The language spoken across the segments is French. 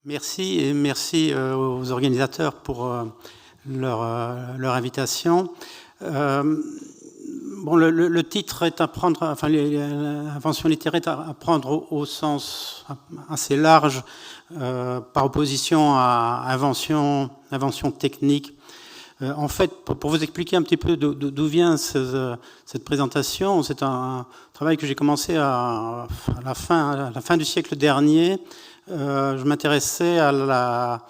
Merci et merci aux organisateurs pour leur invitation. Bon, le titre est à prendre, enfin l'invention littéraire est à prendre au sens assez large par opposition à invention technique. En fait, pour vous expliquer un petit peu d'où vient cette présentation, c'est un travail que j'ai commencé à la fin du siècle dernier. Je m'intéressais à la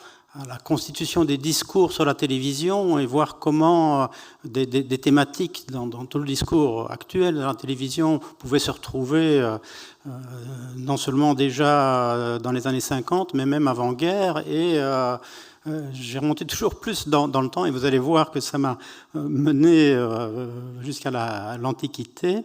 constitution des discours sur la télévision et voir comment des thématiques dans tout le discours actuel de la télévision pouvaient se retrouver non seulement déjà dans les années 50, mais même avant-guerre. Et j'ai remonté toujours plus dans le temps et vous allez voir que ça m'a mené jusqu'à l'Antiquité.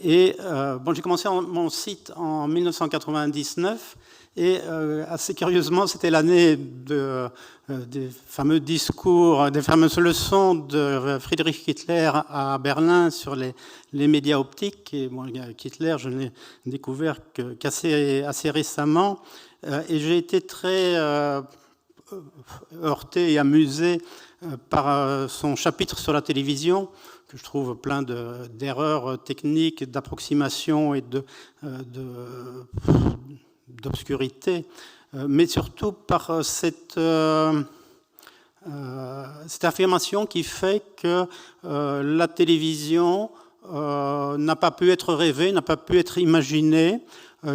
Et bon, j'ai commencé mon site en 1999. Et assez curieusement, c'était l'année des fameux discours, des fameuses leçons de Friedrich Kittler à Berlin sur les médias optiques. Et bon, Kittler, je l'ai découvert qu'assez récemment. Et j'ai été très heurté et amusé par son chapitre sur la télévision, que je trouve plein d'erreurs techniques, d'approximations et d'obscurité, mais surtout par cette affirmation qui fait que la télévision n'a pas pu être rêvée, n'a pas pu être imaginée,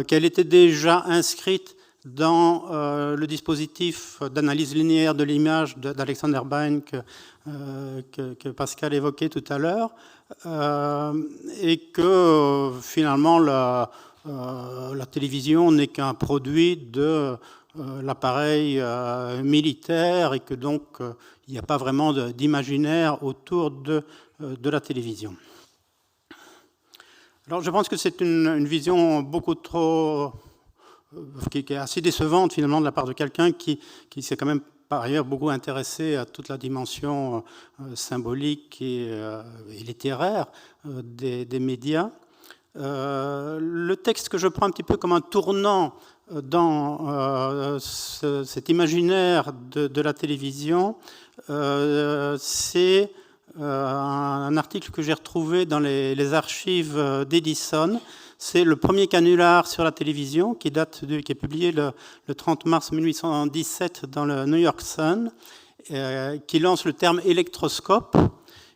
qu'elle était déjà inscrite dans le dispositif d'analyse linéaire de l'image d'Alexander Bain que Pascal évoquait tout à l'heure, et que finalement la télévision n'est qu'un produit de l'appareil militaire et que donc il n'y a pas vraiment d'imaginaire autour de la télévision. Alors je pense que c'est une vision beaucoup trop qui est assez décevante finalement de la part de quelqu'un qui s'est quand même par ailleurs beaucoup intéressé à toute la dimension symbolique et littéraire des médias. Le texte que je prends un petit peu comme un tournant dans cet imaginaire de la télévision, c'est un article que j'ai retrouvé dans les archives d'Edison. C'est le premier canular sur la télévision qui est publié le 30 mars 1817 dans le New York Sun, qui lance le terme électroscope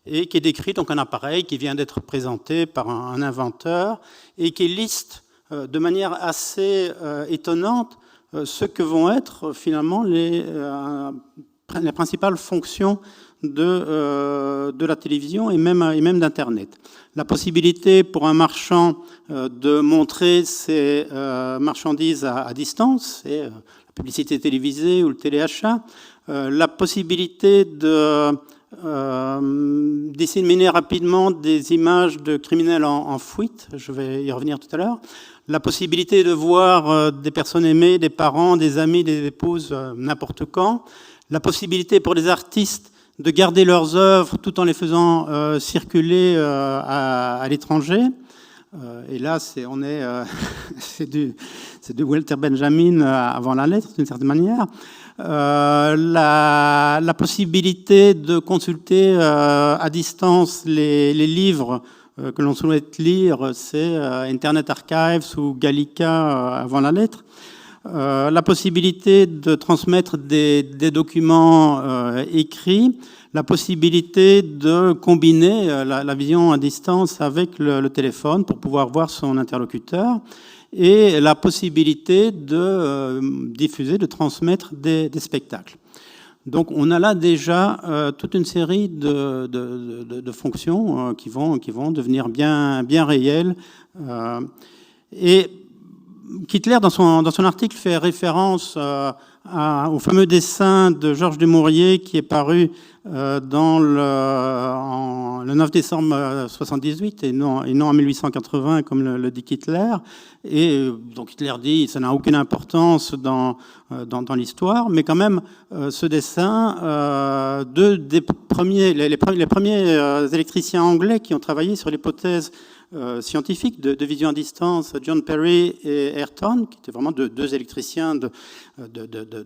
et qui décrit donc un appareil qui vient d'être présenté par un inventeur et qui liste de manière assez étonnante ce que vont être finalement les principales fonctions de la télévision et même d'Internet. La possibilité pour un marchand de montrer ses marchandises à distance, c'est la publicité télévisée ou le téléachat, la possibilité de disséminer rapidement des images de criminels en fuite, je vais y revenir tout à l'heure, la possibilité de voir des personnes aimées, des parents, des amis, des épouses, n'importe quand, la possibilité pour les artistes de garder leurs œuvres tout en les faisant circuler à l'étranger. Et là, c'est du Walter Benjamin avant la lettre, d'une certaine manière. La possibilité de consulter à distance les livres que l'on souhaite lire, c'est Internet Archives ou Gallica avant la lettre. La possibilité de transmettre des documents écrits, la possibilité de combiner la vision à distance avec le téléphone pour pouvoir voir son interlocuteur, et la possibilité de diffuser, de transmettre des spectacles. Donc on a là déjà toute une série de fonctions qui vont devenir bien réelles. Et Kittler, dans son article, fait référence au fameux dessin de Georges Dumouriez qui est paru le 9 décembre 1978 et non en 1880 comme le dit Kittler. Et donc Kittler dit que ça n'a aucune importance dans l'histoire, mais quand même ce dessin, les premiers électriciens anglais qui ont travaillé sur l'hypothèse scientifiques de vision à distance, John Perry et Ayrton, qui étaient vraiment deux électriciens de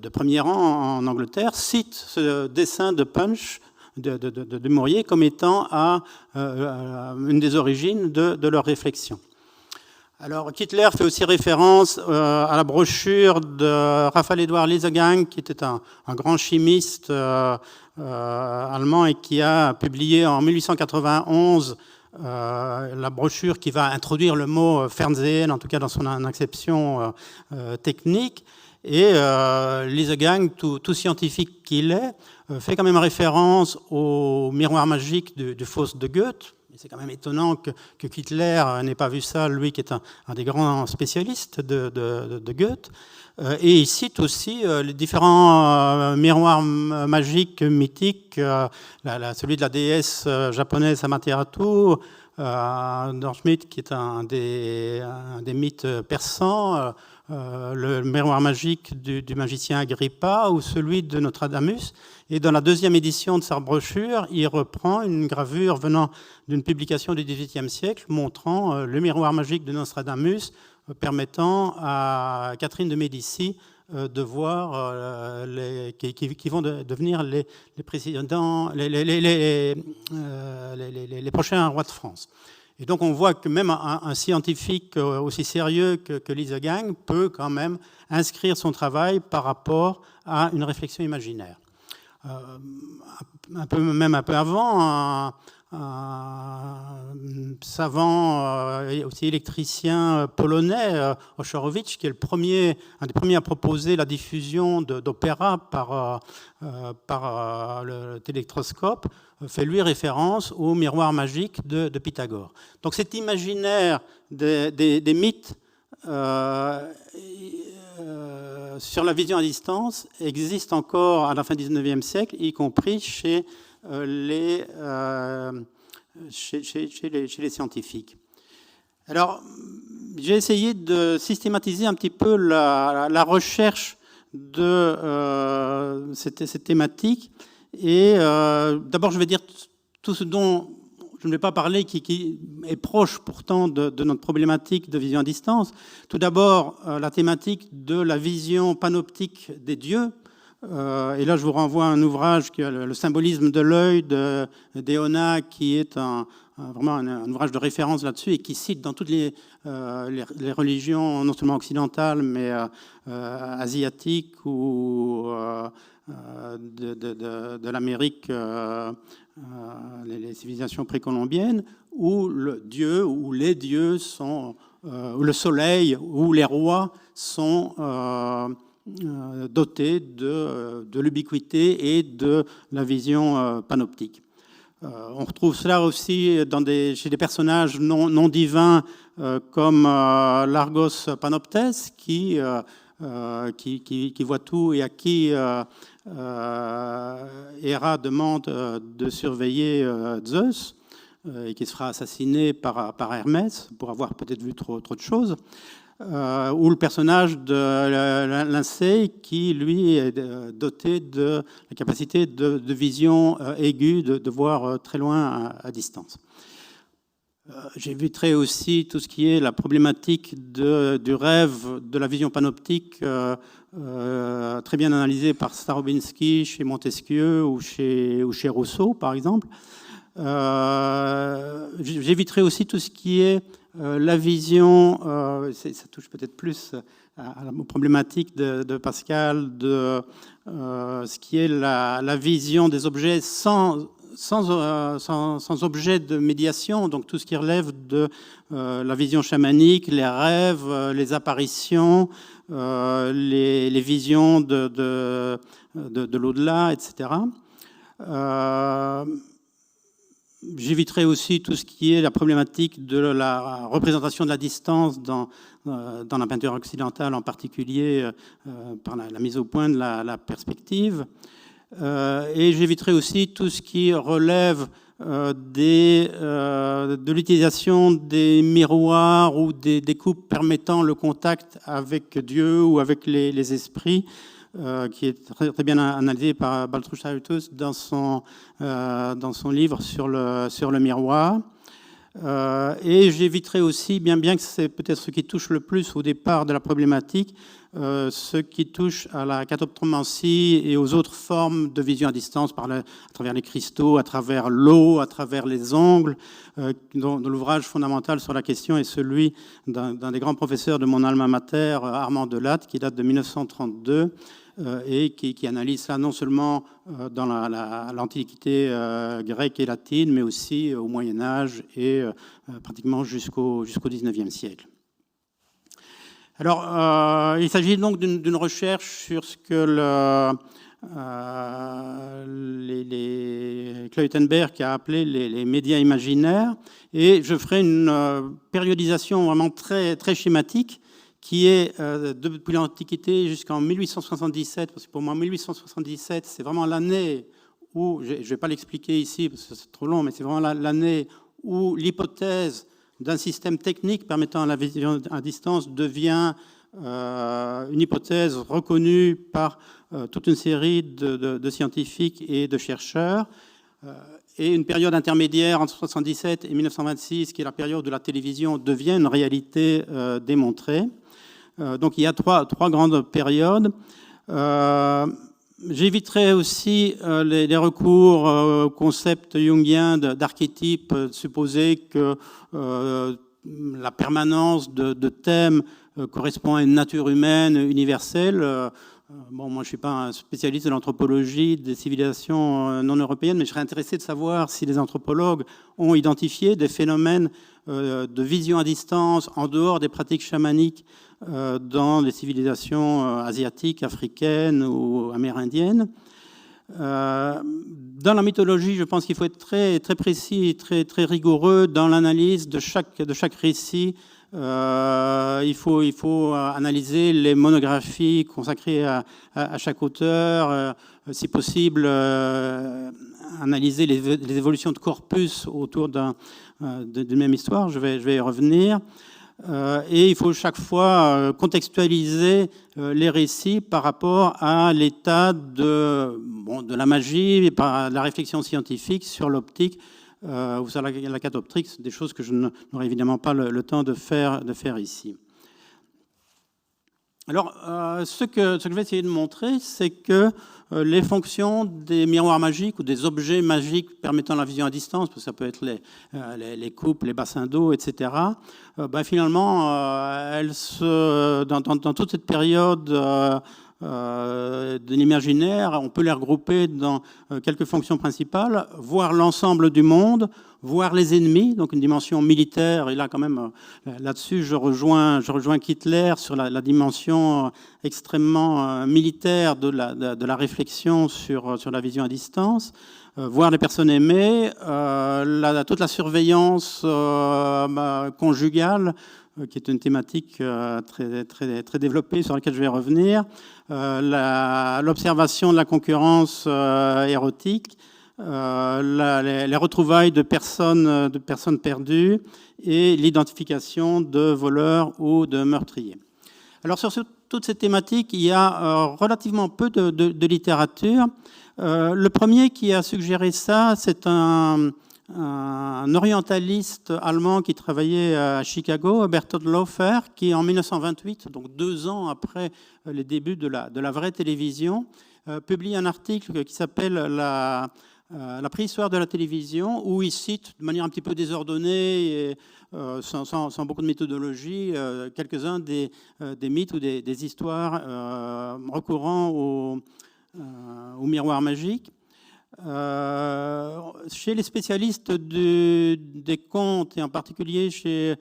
premier rang en Angleterre, citent ce dessin de Punch de Mourier comme étant une des origines de leur réflexion. Alors, Kittler fait aussi référence à la brochure de Raphaël-Édouard Liesegang, qui était un grand chimiste allemand et qui a publié en 1891 la brochure qui va introduire le mot Fernsehen, en tout cas dans son acception technique. Et Liesegang, tout scientifique qu'il est, fait quand même référence au miroir magique du Faust de Goethe. C'est quand même étonnant que Kittler n'ait pas vu ça, lui qui est un des grands spécialistes de Goethe. Et il cite aussi les différents miroirs magiques, mythiques, celui de la déesse japonaise Amaterasu, Dorschmidt qui est un des mythes persans, le miroir magique du magicien Agrippa ou celui de Nostradamus. Et dans la deuxième édition de sa brochure, il reprend une gravure venant d'une publication du XVIIIe siècle montrant le miroir magique de Nostradamus permettant à Catherine de Médicis de voir qui vont devenir les présidents, les prochains rois de France. Et donc on voit que même un scientifique aussi sérieux que Liesegang peut quand même inscrire son travail par rapport à une réflexion imaginaire. Même un peu avant, un savant et aussi électricien polonais, Oscherowicz, qui est un des premiers à proposer la diffusion d'opéra par le téléctroscope, fait lui référence au miroir magique de Pythagore. Donc cet imaginaire des mythes sur la vision à distance existe encore à la fin du XIXe siècle, y compris chez les scientifiques. Alors, j'ai essayé de systématiser un petit peu la recherche de cette thématique. Et d'abord, je vais dire tout ce dont je ne vais pas parler, qui est proche pourtant de notre problématique de vision à distance. Tout d'abord, la thématique de la vision panoptique des dieux. Et là, je vous renvoie à un ouvrage, le symbolisme de l'œil de Dehona, qui est vraiment un ouvrage de référence là-dessus et qui cite dans toutes les religions, non seulement occidentales, mais asiatiques ou de l'Amérique, les civilisations précolombiennes, où le dieu ou les dieux sont, où le soleil ou les rois sont dotés de l'ubiquité et de la vision panoptique. On retrouve cela aussi chez des personnages non divins comme l'Argos Panoptes qui voit tout et à qui Héra demande de surveiller Zeus et qui se fera assassiner par Hermès pour avoir peut-être vu trop de choses. Ou le personnage de Lincei qui, lui, est doté de la capacité de vision aiguë, de voir très loin à distance. J'éviterai aussi tout ce qui est la problématique du rêve, de la vision panoptique, très bien analysée par Starobinsky chez Montesquieu ou chez Rousseau, par exemple. J'éviterai aussi tout ce qui est la vision, ça touche peut-être plus aux problématiques de Pascal, de ce qui est la vision des objets sans objet de médiation, donc tout ce qui relève de la vision chamanique, les rêves, les apparitions, les visions de l'au-delà, etc. J'éviterai aussi tout ce qui est la problématique de la représentation de la distance dans la peinture occidentale, en particulier par la mise au point de la perspective. Et j'éviterai aussi tout ce qui relève de l'utilisation des miroirs ou des coupes permettant le contact avec Dieu ou avec les esprits, qui est très bien analysé par Baltrushaitis dans son livre sur le miroir. Et j'éviterai aussi, bien que c'est peut-être ce qui touche le plus au départ de la problématique, ce qui touche à la catoptromancie et aux autres formes de vision à distance à travers les cristaux, à travers l'eau, à travers les ongles, dont l'ouvrage fondamental sur la question est celui d'un des grands professeurs de mon alma mater, Armand Delatte, qui date de 1932, et qui analyse ça non seulement dans l'Antiquité grecque et latine, mais aussi au Moyen-Âge et pratiquement jusqu'au XIXe siècle. Alors, il s'agit donc d'une recherche sur ce que Cluytenberg a appelé les médias imaginaires, et je ferai une périodisation vraiment très, très schématique qui est depuis l'Antiquité jusqu'en 1877, parce que pour moi 1877 c'est vraiment l'année où, je ne vais pas l'expliquer ici parce que c'est trop long, mais c'est vraiment l'année où l'hypothèse d'un système technique permettant la vision à distance devient une hypothèse reconnue par toute une série de scientifiques et de chercheurs. Et une période intermédiaire entre 1977 et 1926, qui est la période où la télévision devient une réalité démontrée. Donc il y a trois grandes périodes. J'éviterai aussi les recours au concept jungien d'archétype, supposer que la permanence de thèmes correspond à une nature humaine universelle. Bon, moi, je ne suis pas un spécialiste de l'anthropologie des civilisations non européennes, mais je serais intéressé de savoir si les anthropologues ont identifié des phénomènes de vision à distance en dehors des pratiques chamaniques dans les civilisations asiatiques, africaines ou amérindiennes. Dans la mythologie, je pense qu'il faut être très, très précis et très, très rigoureux dans l'analyse de chaque récit. Il faut analyser les monographies consacrées à chaque auteur, si possible analyser les évolutions de corpus autour d'une même histoire. Je vais y revenir. Et il faut chaque fois contextualiser les récits par rapport à l'état de la magie et par la réflexion scientifique sur l'optique ou sur la catoptrique, des choses que je n'aurai évidemment pas le temps de faire ici. Alors, ce que je vais essayer de montrer, c'est que les fonctions des miroirs magiques ou des objets magiques permettant la vision à distance, parce que ça peut être les coupes, les bassins d'eau, etc., finalement, dans toute cette période de l'imaginaire, on peut les regrouper dans quelques fonctions principales: voir l'ensemble du monde, voir les ennemis, donc une dimension militaire. Et là, quand même, là-dessus, je rejoins Kittler sur la dimension extrêmement militaire de la réflexion sur la vision à distance. Voir les personnes aimées, toute la surveillance conjugale, qui est une thématique très, très, très développée sur laquelle je vais revenir, l'observation de la concurrence érotique, les retrouvailles de personnes perdues et l'identification de voleurs ou de meurtriers. Alors sur toutes ces thématiques, il y a relativement peu de littérature. Le premier qui a suggéré ça, c'est un orientaliste allemand qui travaillait à Chicago, Bertolt Laufer, qui en 1928, donc 2 ans après les débuts de la vraie télévision, publie un article qui s'appelle la préhistoire de la télévision, où il cite de manière un petit peu désordonnée et sans beaucoup de méthodologie quelques-uns des mythes ou des histoires recourant au miroir magique. Chez les spécialistes des contes, et en particulier chez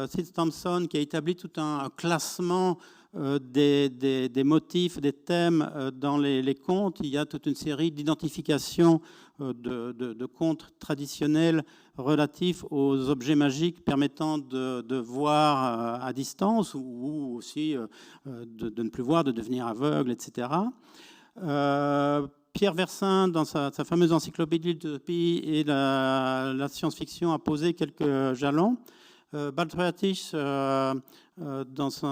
Sid Thompson, qui a établi tout un classement des motifs, des thèmes dans les contes, il y a toute une série d'identifications de contes traditionnels relatifs aux objets magiques permettant de voir à distance ou aussi de ne plus voir, de devenir aveugle, etc. Pierre Versin, dans sa fameuse encyclopédie de l'utopie et la science-fiction, a posé quelques jalons. Baltruatisch, dans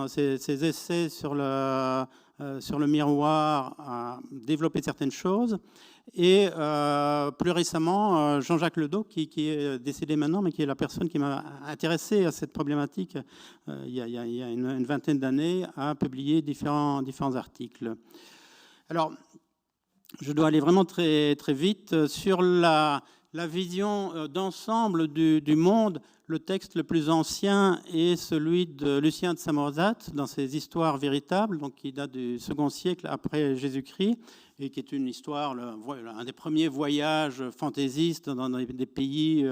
ses essais sur la sur le miroir a développé certaines choses. Et plus récemment, Jean-Jacques Ledoux, qui est décédé maintenant, mais qui est la personne qui m'a intéressé à cette problématique il y a une vingtaine d'années, a publié différents articles. Alors, je dois aller vraiment très, très vite sur la vision d'ensemble du monde. Le texte le plus ancien est celui de Lucien de Samosate dans ses Histoires véritables, donc qui date du second siècle après Jésus-Christ, et qui est une histoire, un des premiers voyages fantaisistes dans des pays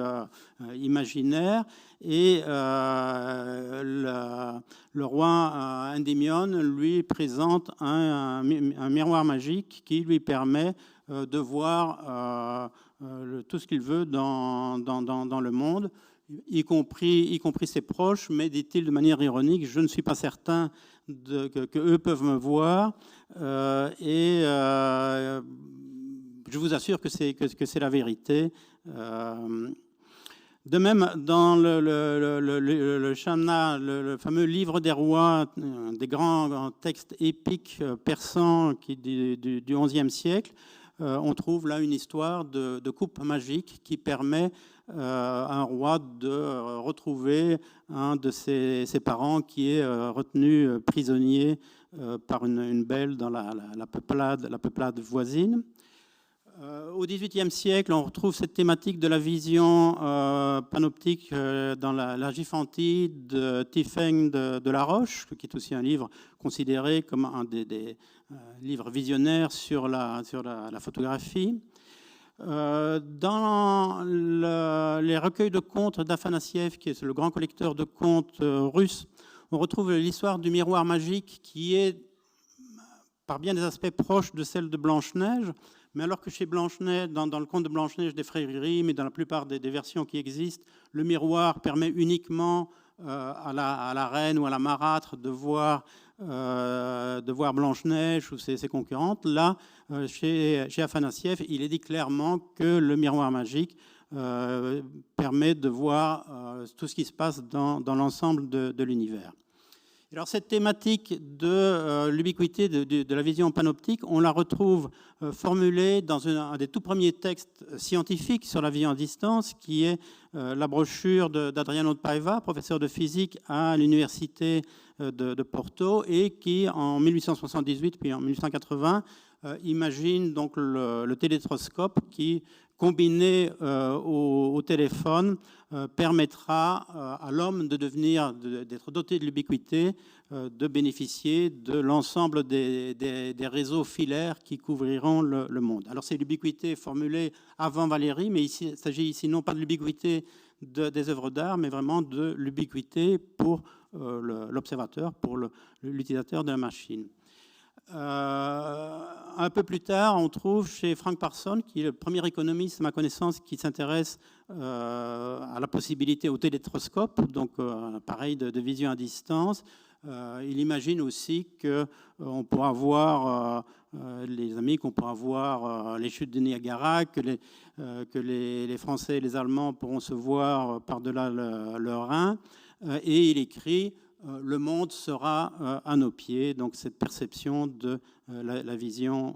imaginaires. Et le roi Endymion lui présente un miroir magique qui lui permet de voir tout ce qu'il veut dans le monde, y compris ses proches, mais dit-il de manière ironique, je ne suis pas certain que eux peuvent me voir, et je vous assure que c'est la vérité. De même, dans le Shamna, le fameux livre des rois, des grands textes épiques persans du XIe siècle, on trouve là une histoire de coupe magique qui permet à un roi de retrouver un de ses parents qui est retenu prisonnier par une belle dans la peuplade voisine. Au XVIIIe siècle, on retrouve cette thématique de la vision panoptique dans la Giphantie de Tiphaine de la Roche, qui est aussi un livre considéré comme un des livres visionnaires sur la photographie. Dans les recueils de contes d'Afanassiev, qui est le grand collecteur de contes russe, on retrouve l'histoire du miroir magique qui est par bien des aspects proche de celle de Blanche-Neige, mais alors que chez Blanche-Neige, dans le conte de Blanche-Neige des frères Grimm et dans la plupart des versions qui existent, le miroir permet uniquement à la reine ou à la marâtre de voir Blanche-Neige ou ses concurrentes. Là, chez Afanassiev, il est dit clairement que le miroir magique permet de voir tout ce qui se passe dans l'ensemble de l'univers. Alors cette thématique de l'ubiquité de la vision panoptique, on la retrouve formulée dans un des tout premiers textes scientifiques sur la vie en distance, qui est la brochure d'Adriano de Paiva, professeur de physique à l'université de Porto, et qui en 1878 puis en 1880 imagine donc le télétroscope qui, combiné au téléphone, permettra à l'homme d'être doté de l'ubiquité, de bénéficier de l'ensemble des réseaux filaires qui couvriront le monde. Alors c'est l'ubiquité formulée avant Valéry, mais il s'agit ici non pas de l'ubiquité des œuvres d'art, mais vraiment de l'ubiquité pour l'observateur, pour l'utilisateur de la machine. Un peu plus tard, on trouve chez Frank Parsons, qui est le premier économiste, à ma connaissance, qui s'intéresse à la possibilité au télétroscope, donc un appareil de vision à distance. Il imagine aussi qu'on pourra voir les amis, qu'on pourra voir les chutes de Niagara, que les Français et les Allemands pourront se voir par-delà le Rhin. Et il écrit le monde sera à nos pieds, donc cette perception de la vision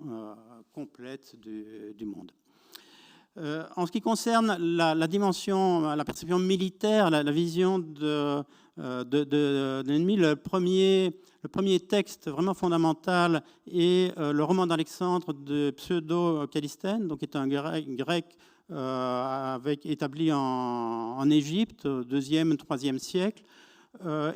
complète du monde. En ce qui concerne la dimension, la perception militaire, la vision de l'ennemi, le premier texte vraiment fondamental est le roman d'Alexandre de Pseudo-Callisthène, donc qui est un grec établi en Égypte au IIe, IIIe siècle,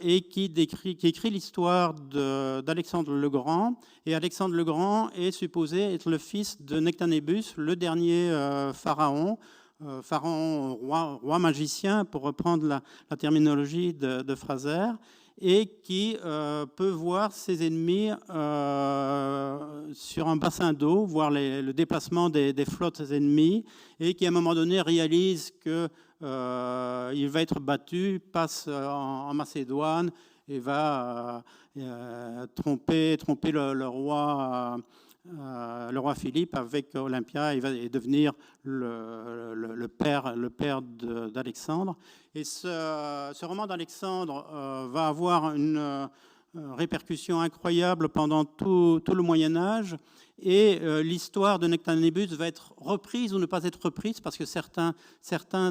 et qui écrit l'histoire d'Alexandre le Grand. Et Alexandre le Grand est supposé être le fils de Nectanébus, le dernier pharaon, roi magicien, pour reprendre la terminologie de Fraser, et qui peut voir ses ennemis sur un bassin d'eau, voir le déplacement des flottes ennemies, et qui à un moment donné réalise que il va être battu, passe en Macédoine et va tromper le roi Philippe avec Olympia. Il va devenir le père d'Alexandre. Et ce roman d'Alexandre va avoir répercussion incroyable pendant tout le Moyen-Âge. Et l'histoire de Nectanebus va être reprise ou ne pas être reprise, parce que certains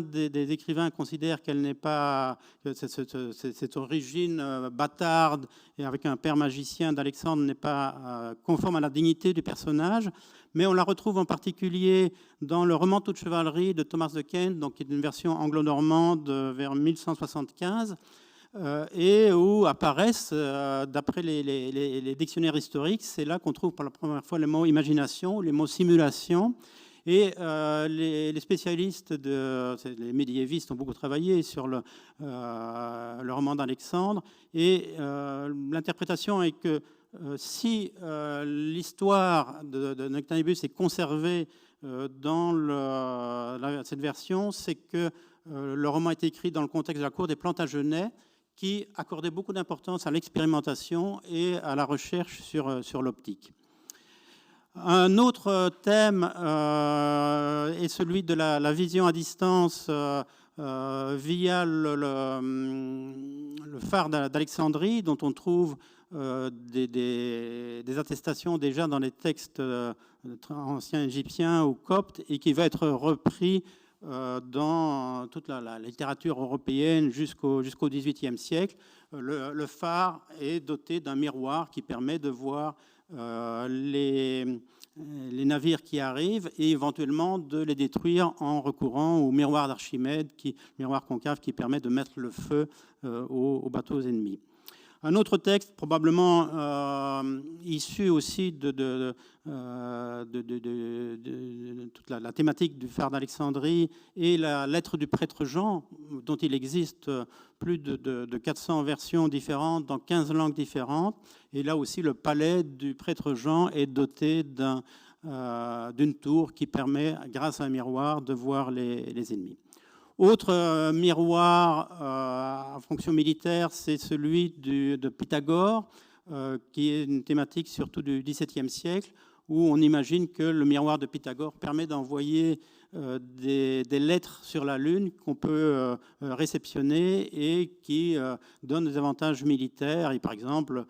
des écrivains considèrent qu'elle n'est pas, que cette origine bâtarde et avec un père magicien d'Alexandre n'est pas conforme à la dignité du personnage. Mais on la retrouve en particulier dans le roman Toute chevalerie de Thomas de Kent, donc qui est une version anglo-normande vers 1175. Et où apparaissent, d'après les dictionnaires historiques, c'est là qu'on trouve pour la première fois les mots imagination, les mots simulation. Et les spécialistes, les médiévistes ont beaucoup travaillé sur le roman d'Alexandre. Et l'interprétation est que si l'histoire de Nectanebus est conservée dans cette version, c'est que le roman est écrit dans le contexte de la cour des Plantagenets, qui accordait beaucoup d'importance à l'expérimentation et à la recherche sur l'optique. Un autre thème est celui de la vision à distance via le phare d'Alexandrie, dont on trouve des attestations déjà dans les textes anciens égyptiens ou coptes, et qui va être repris dans toute la littérature européenne jusqu'au XVIIIe siècle. Le phare est doté d'un miroir qui permet de voir les navires qui arrivent et éventuellement de les détruire en recourant au miroir d'Archimède, miroir concave qui permet de mettre le feu aux bateaux ennemis. Un autre texte, probablement issu aussi de toute la thématique du phare d'Alexandrie, et la lettre du prêtre Jean, dont il existe plus de 400 versions différentes dans 15 langues différentes. Et là aussi, le palais du prêtre Jean est doté d'une tour qui permet, grâce à un miroir, de voir les ennemis. Autre miroir à fonction militaire, c'est celui de Pythagore, qui est une thématique surtout du XVIIe siècle, où on imagine que le miroir de Pythagore permet d'envoyer des lettres sur la Lune qu'on peut réceptionner et qui donnent des avantages militaires. Et par exemple,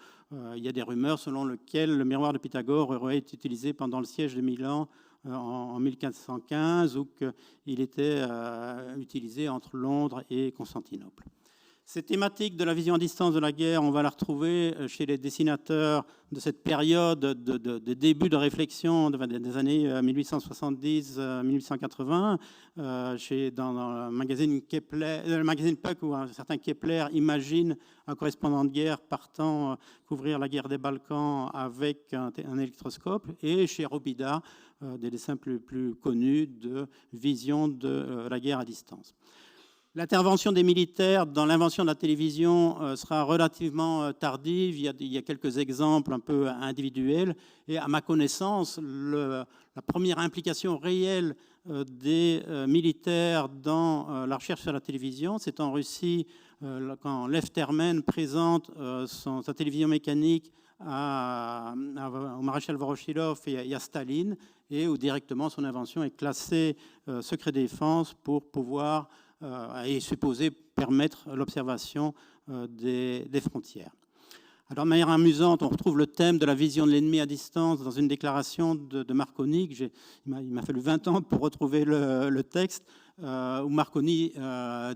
il y a des rumeurs selon lesquelles le miroir de Pythagore aurait été utilisé pendant le siège de Milan en 1415, ou qu'il était utilisé entre Londres et Constantinople. Cette thématique de la vision à distance de la guerre, on va la retrouver chez les dessinateurs de cette période de début de réflexion des années 1870-1880, dans le magazine Puck, où un certain Kepler imagine un correspondant de guerre partant couvrir la guerre des Balkans avec un électroscope, et chez Robida, des dessins plus connus de vision de la guerre à distance. L'intervention des militaires dans l'invention de la télévision sera relativement tardive. Il y a quelques exemples un peu individuels. Et à ma connaissance, la première implication réelle des militaires dans la recherche sur la télévision, c'est en Russie, quand Lev Termen présente sa télévision mécanique au maréchal Voroshilov et à Staline, et où directement son invention est classée secret défense pour pouvoir est supposé permettre l'observation des frontières. Alors, de manière amusante, on retrouve le thème de la vision de l'ennemi à distance dans une déclaration de Marconi. Il m'a fallu 20 ans pour retrouver le texte, où Marconi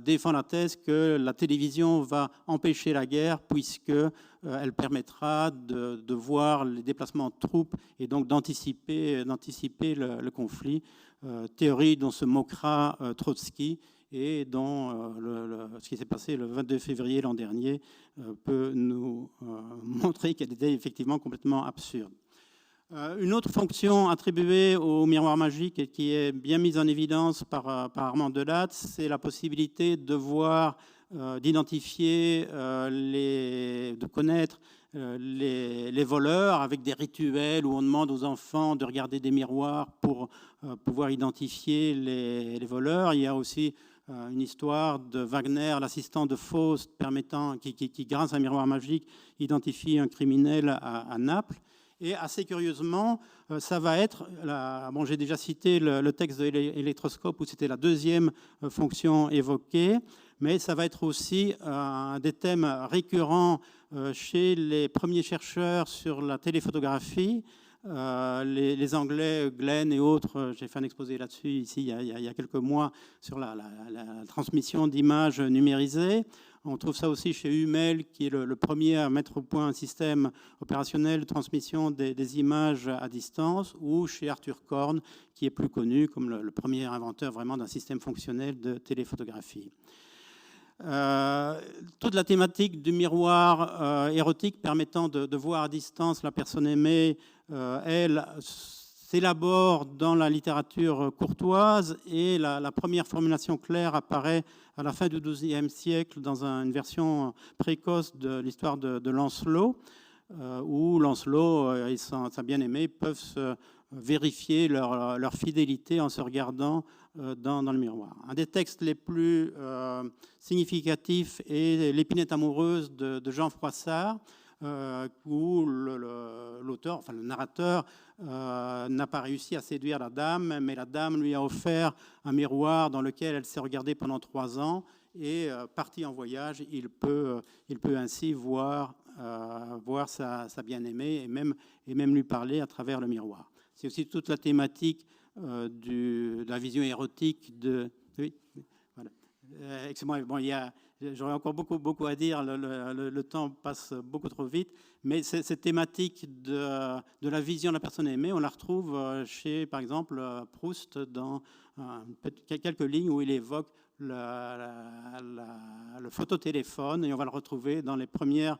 défend la thèse que la télévision va empêcher la guerre, puisqu'elle permettra de voir les déplacements de troupes et donc d'anticiper le conflit. Théorie dont se moquera Trotsky, et dont ce qui s'est passé le 22 février l'an dernier peut nous montrer qu'elle était effectivement complètement absurde. Une autre fonction attribuée au miroir magique et qui est bien mise en évidence par Armand Delatte, c'est la possibilité de voir, d'identifier, de connaître les voleurs, avec des rituels où on demande aux enfants de regarder des miroirs pour pouvoir identifier les voleurs. Il y a aussi une histoire de Wagner, l'assistant de Faust, qui grâce à un miroir magique, identifie un criminel à Naples. Et assez curieusement, ça va être, j'ai déjà cité le texte de l'électroscope où c'était la deuxième fonction évoquée, mais ça va être aussi un des thèmes récurrents chez les premiers chercheurs sur la téléphotographie, les Anglais, Glenn et autres, j'ai fait un exposé là-dessus ici il y a quelques mois sur la transmission d'images numérisées. On trouve ça aussi chez Hummel, qui est le premier à mettre au point un système opérationnel de transmission des images à distance, ou chez Arthur Korn, qui est plus connu comme le premier inventeur vraiment d'un système fonctionnel de téléphotographie. Toute la thématique du miroir érotique permettant de voir à distance la personne aimée, elle s'élabore dans la littérature courtoise, et la première formulation claire apparaît à la fin du XIIe siècle dans une version précoce de l'histoire de Lancelot, où Lancelot et sa bien-aimée peuvent se vérifier leur fidélité en se regardant dans le miroir. Un des textes les plus significatifs est L'Épinette amoureuse de Jean Froissart, où l'auteur, enfin le narrateur, n'a pas réussi à séduire la dame, mais la dame lui a offert un miroir dans lequel elle s'est regardée pendant 3 ans, et parti en voyage, il peut ainsi voir sa bien-aimée et même lui parler à travers le miroir. C'est aussi toute la thématique de la vision érotique de... Oui, voilà. Excusez-moi, bon, j'aurais encore beaucoup à dire, le temps passe beaucoup trop vite, mais cette thématique de la vision de la personne aimée, on la retrouve chez, par exemple, Proust, dans quelques lignes où il évoque le phototéléphone, et on va le retrouver dans les premières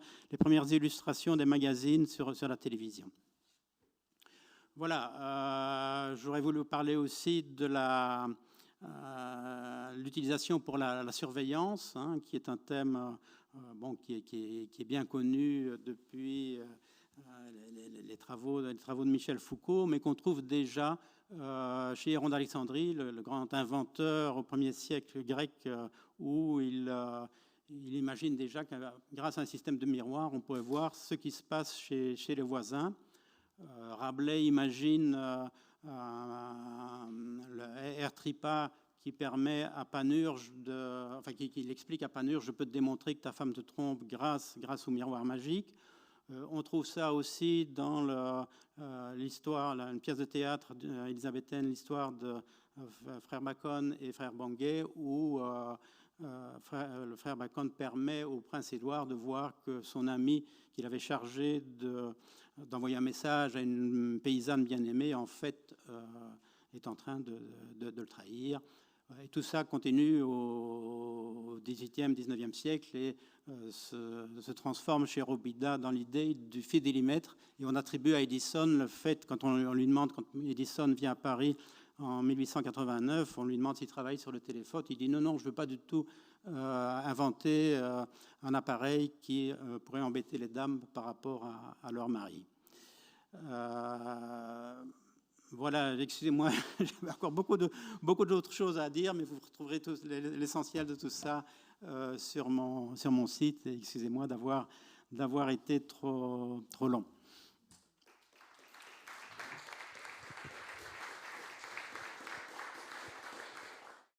illustrations des magazines sur la télévision. Voilà, j'aurais voulu parler aussi de l'utilisation pour la surveillance, hein, qui est un thème qui est bien connu depuis les travaux de Michel Foucault, mais qu'on trouve déjà chez Héron d'Alexandrie, le grand inventeur au 1er siècle grec, où il imagine déjà que grâce à un système de miroir, on pourrait voir ce qui se passe chez les voisins. Rabelais imagine le R-Tripa qui permet à Panurge qui explique à Panurge: je peux te démontrer que ta femme te trompe grâce au miroir magique. On trouve ça aussi dans l'histoire, une pièce de théâtre élisabéthaine, l'histoire de frère Bacon et frère Banguet, où le frère Bacon permet au prince Édouard de voir que son ami qu'il avait chargé d'envoyer un message à une paysanne bien-aimée, en fait, est en train de le trahir. Et tout ça continue au XVIIIe, XIXe siècle et se transforme chez Robida dans l'idée du fidélimètre. Et on attribue à Edison le fait, quand on lui demande, quand Edison vient à Paris en 1889, on lui demande s'il travaille sur le téléphone. Il dit non, je ne veux pas du tout inventer un appareil qui pourrait embêter les dames par rapport à leur mari. Voilà, excusez-moi, j'ai encore beaucoup d'autres choses à dire, mais vous retrouverez l'essentiel de tout ça sur mon site. Et excusez-moi d'avoir été trop long.